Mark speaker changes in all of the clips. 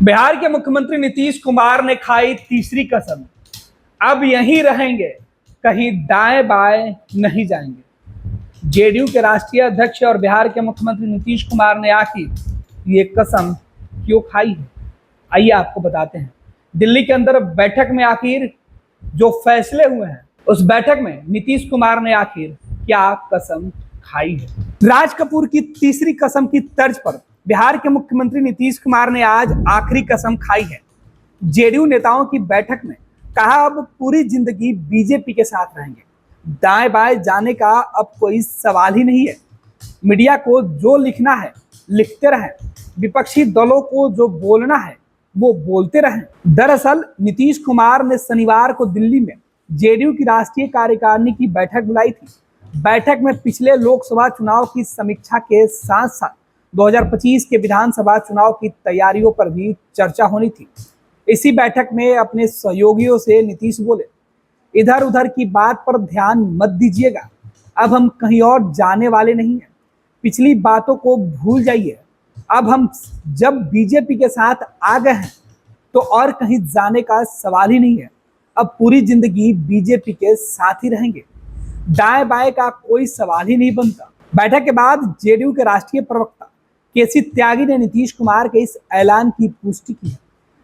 Speaker 1: बिहार के मुख्यमंत्री नीतीश कुमार ने खाई तीसरी कसम। अब यहीं रहेंगे, कहीं दाएं बाएं नहीं जाएंगे। जेडीयू के राष्ट्रीय अध्यक्ष और बिहार के मुख्यमंत्री नीतीश कुमार ने आखिर ये कसम क्यों खाई है, आइए आपको बताते हैं। दिल्ली के अंदर बैठक में आखिर जो फैसले हुए हैं, उस बैठक में नीतीश कुमार ने आखिर क्या कसम खाई है। राज कपूर की तीसरी कसम की तर्ज पर बिहार के मुख्यमंत्री नीतीश कुमार ने आज आखिरी कसम खाई है। जेडीयू नेताओं की बैठक में कहा, अब पूरी जिंदगी बीजेपी के साथ रहेंगे, दाएं बाएं जाने का अब कोई सवाल ही नहीं है। मीडिया को जो लिखना है लिखते रहें, विपक्षी दलों को जो बोलना है वो बोलते रहें। दरअसल नीतीश कुमार ने शनिवार को दिल्ली में जेडीयू की राष्ट्रीय कार्यकारिणी की बैठक बुलाई थी। बैठक में पिछले लोकसभा चुनाव की समीक्षा के साथ साथ 2025 के विधानसभा चुनाव की तैयारियों पर भी चर्चा होनी थी। इसी बैठक में अपने सहयोगियों से नीतीश बोले, इधर उधर की बात पर ध्यान मत दीजिएगा, अब हम कहीं और जाने वाले नहीं हैं। पिछली बातों को भूल जाइए, अब हम जब बीजेपी के साथ आ गए हैं तो और कहीं जाने का सवाल ही नहीं है। अब पूरी जिंदगी बीजेपी के साथ ही रहेंगे, दाएं बाएं का कोई सवाल ही नहीं बनता। बैठक के बाद जेडीयू के राष्ट्रीय प्रवक्ता केसी त्यागी ने नीतीश कुमार के इस ऐलान की पुष्टि की है।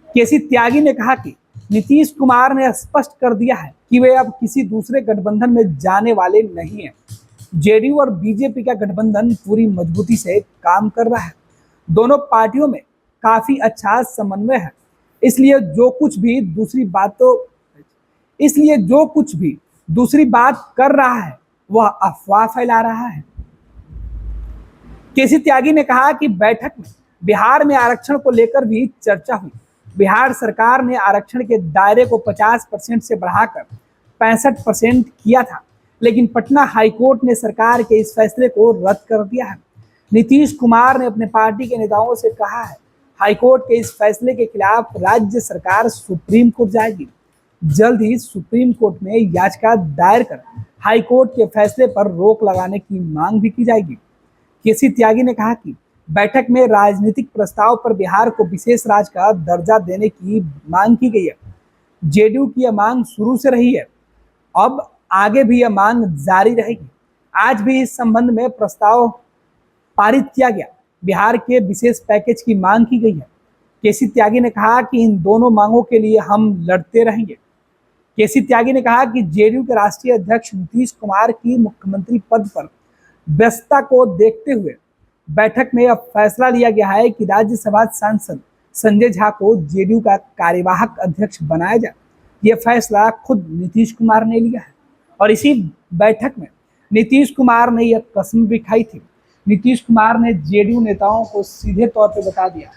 Speaker 1: केसी त्यागी ने कहा कि नीतीश कुमार ने स्पष्ट कर दिया है कि वे अब किसी दूसरे गठबंधन में जाने वाले नहीं हैं। जेडीयू और बीजेपी का गठबंधन पूरी मजबूती से काम कर रहा है। दोनों पार्टियों में काफी अच्छा समन्वय है, इसलिए जो कुछ भी दूसरी बात कर रहा है वह अफवाह फैला रहा है। केसी त्यागी ने कहा कि बैठक में बिहार में आरक्षण को लेकर भी चर्चा हुई। बिहार सरकार ने आरक्षण के दायरे को 50% से बढ़ाकर 65% किया था, लेकिन पटना हाईकोर्ट ने सरकार के इस फैसले को रद्द कर दिया है। नीतीश कुमार ने अपने पार्टी के नेताओं से कहा है, हाईकोर्ट के इस फैसले के खिलाफ राज्य सरकार सुप्रीम कोर्ट जाएगी। जल्द ही सुप्रीम कोर्ट में याचिका दायर कर हाईकोर्ट के फैसले पर रोक लगाने की मांग भी की जाएगी। केसी त्यागी ने कहा कि बैठक में राजनीतिक प्रस्ताव पर बिहार को विशेष राज्य का दर्जा देने की मांग की गई है। जेडीयू की यह मांग शुरू से रही है, अब आगे भी यह मांग जारी रहेगी। आज भी इस संबंध में प्रस्ताव पारित किया गया। बिहार के विशेष पैकेज की मांग की गई है। केसी त्यागी ने कहा कि इन दोनों मांगों के लिए हम लड़ते रहेंगे। केसी त्यागी ने कहा कि जेडीयू के राष्ट्रीय अध्यक्ष नीतीश कुमार की मुख्यमंत्री पद पर व्यस्तता को देखते हुए बैठक में अब फैसला लिया गया है कि राज्यसभा सांसद संजय झा को जेडीयू का कार्यवाहक अध्यक्ष बनाया जाए। यह फैसला खुद नीतीश कुमार ने लिया है और इसी बैठक में नीतीश कुमार ने यह कसम भी खाई थी। नीतीश कुमार ने जेडीयू नेताओं को सीधे तौर पर बता दिया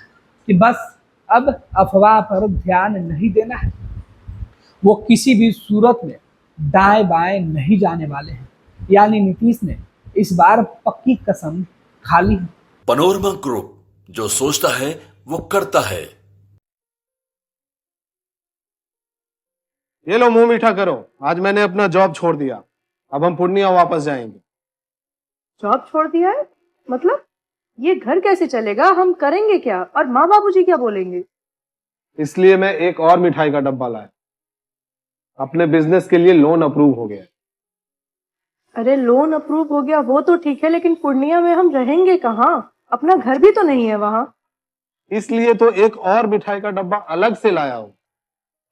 Speaker 1: कि बस अब अफवाह पर ध्यान नहीं देना है, वो किसी भी सूरत में दाएं बाएं नहीं जाने वाले हैं। यानी नीतीश ने इस बार पक्की कसम खा ली है।
Speaker 2: पैनोरमा ग्रुप, जो सोचता है वो करता है।
Speaker 3: ये लो मुंह मीठा करो, आज मैंने अपना जॉब छोड़ दिया, अब हम पूर्णिया वापस जाएंगे।
Speaker 4: जॉब छोड़ दिया है? मतलब ये घर कैसे चलेगा? हम करेंगे क्या? और माँ बाबूजी क्या बोलेंगे?
Speaker 3: इसलिए मैं एक और मिठाई का डब्बा लाया। अपने बिजनेस के लिए लोन अप्रूव हो गया।
Speaker 4: अरे लोन अप्रूव हो गया वो तो ठीक है, लेकिन पूर्णिया में हम रहेंगे कहाँ? अपना घर भी तो नहीं है वहां।
Speaker 3: इसलिए तो एक और मिठाई का डब्बा अलग से लाया हूं।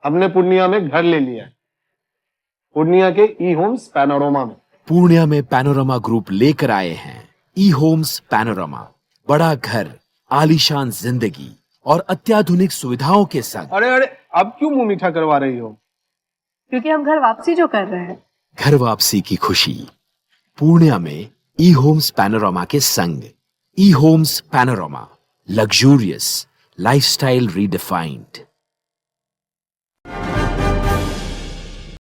Speaker 3: हमने पूर्णिया में घर ले लिया है, पूर्णिया के ई होम्स पैनोरमा में।
Speaker 5: पूर्णिया में पैनोरमा ग्रुप लेकर आए हैं ई होम्स पैनोरमा। बड़ा घर, आलीशान जिंदगी और अत्याधुनिक सुविधाओं के संग।
Speaker 3: अरे अब क्यों मुंह मीठा करवा रही हो?
Speaker 4: क्योंकि हम घर वापसी जो कर रहे हैं।
Speaker 5: घर वापसी की खुशी पूर्णिया में ई होम्स पैनोरमा के संग। E Homes Panorama, luxurious lifestyle redefined.